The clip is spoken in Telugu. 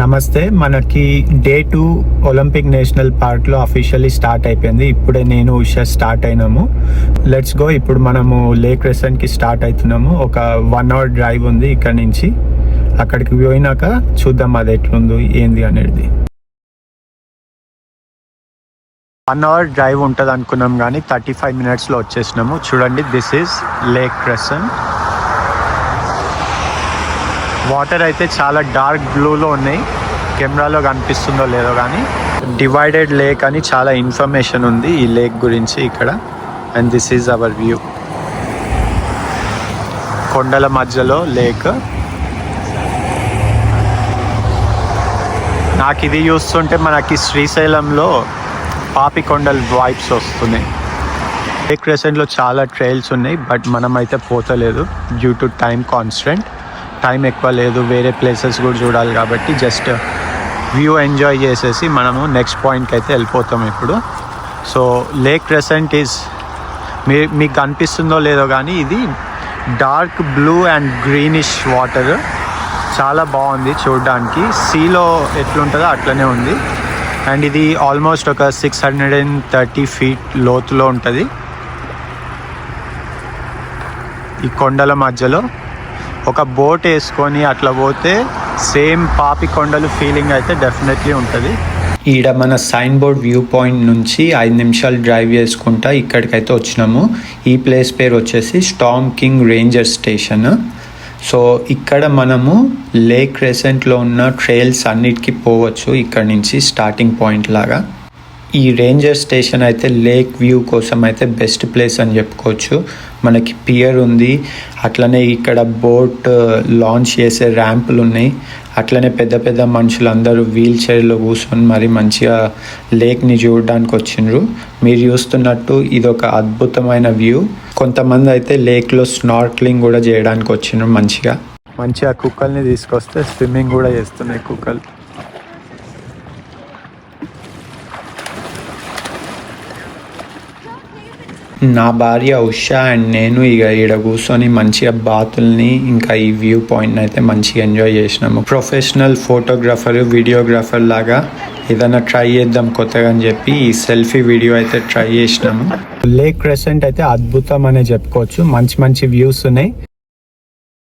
నమస్తే. మనకి డే 2 ఒలింపిక్ నేషనల్ పార్క్లో అఫీషియల్లీ స్టార్ట్ అయిపోయింది. ఇప్పుడే నేను ఉషా స్టార్ట్ అయినాము. Let's go. ఇప్పుడు మనము లేక్ రెసెంట్కి స్టార్ట్ అవుతున్నాము. ఒక 1 hour డ్రైవ్ ఉంది ఇక్కడ నుంచి. అక్కడికి పోయినాక చూద్దాం అది ఎట్లుందో ఏంది అనేది. 1 hour డ్రైవ్ ఉంటుంది అనుకున్నాం కానీ 35 minutesలో వచ్చేసినాము. చూడండి, దిస్ ఈజ్ లేక్ రెసెంట్. వాటర్ అయితే చాలా డార్క్ బ్లూలో ఉన్నాయి. కెమెరాలో కనిపిస్తుందో లేదో కానీ డివైడెడ్ లేక్ అని చాలా ఇన్ఫర్మేషన్ ఉంది ఈ లేక్ గురించి ఇక్కడ. And this is our view. కొండల మధ్యలో లేక్. నాకు ఇది చూస్తుంటే మనకి శ్రీశైలంలో పాపికొండల వైబ్స్ వస్తున్నాయి. లేక్ రెసెంట్లో చాలా ట్రైల్స్ ఉన్నాయి, బట్ మనమైతే పోతలేదు due to time constant. Time ఎక్కువ లేదు, వేరే ప్లేసెస్ కూడా చూడాలి కాబట్టి జస్ట్ వ్యూ ఎంజాయ్ చేసేసి మనము నెక్స్ట్ పాయింట్కి అయితే వెళ్ళిపోతాం ఇప్పుడు. సో లేక్ రెసెంట్ ఈజ్ మీకు కనిపిస్తుందో లేదో కానీ ఇది dark blue and greenish water. చాలా బాగుంది చూడడానికి. సీలో ఎట్లుంటుందో అట్లనే ఉంది. అండ్ ఇది ఆల్మోస్ట్ ఒక 630 feet లోతులో ఉంటుంది. ఈ కొండల మధ్యలో ఒక బోట్ వేసుకొని అట్లా పోతే సేమ్ పాపికొండలు ఫీలింగ్ అయితే డెఫినెట్లీ ఉంటుంది. ఈడ మన సైన్ బోర్డ్ వ్యూ పాయింట్ నుంచి 5 నిమిషాలు డ్రైవ్ చేసుకుంటా ఇక్కడికైతే వచ్చినాము. ఈ ప్లేస్ పేరు వచ్చేసి Storm king ranger station. So ఇక్కడ మనము లేక్ రెసెంట్లో ఉన్న ట్రైల్స్ అన్నిటికీ పోవచ్చు ఇక్కడ నుంచి స్టార్టింగ్ పాయింట్ లాగా. ఈ రేంజర్ స్టేషన్ అయితే లేక్ వ్యూ కోసం అయితే బెస్ట్ ప్లేస్ అని చెప్పుకోవచ్చు. మనకి పియర్ ఉంది, అట్లనే ఇక్కడ బోట్ లాంచ్ చేసే ర్యాంపులు ఉన్నాయి. అట్లనే పెద్ద పెద్ద మనుషులందరూ వీల్ చైర్లో కూర్చొని మరి మంచిగా లేక్ని చూడడానికి వచ్చిండ్రు. మీరు చూస్తున్నట్టు ఇది ఒక అద్భుతమైన వ్యూ. కొంతమంది అయితే లేక్లో స్నార్క్లింగ్ కూడా చేయడానికి వచ్చిండ్రు. మంచిగా కుక్కల్ని తీసుకొస్తే స్విమ్మింగ్ కూడా చేస్తున్నాయి కుక్కలు. నా భార్య ఉషా అండ్ నేను ఇక ఈడ కూర్చొని మంచిగా బాతుల్ని ఇంకా ఈ వ్యూ పాయింట్ని అయితే మంచిగా ఎంజాయ్ చేసినాము. ప్రొఫెషనల్ ఫోటోగ్రాఫర్ వీడియోగ్రాఫర్ లాగా ఏదైనా ట్రై చేద్దాం కొత్తగా అని చెప్పి ఈ సెల్ఫీ వీడియో అయితే ట్రై చేసినాము. లేక్ రెసెంట్ అయితే అద్భుతం అనే చెప్పుకోవచ్చు. మంచి వ్యూస్ ఉన్నాయి.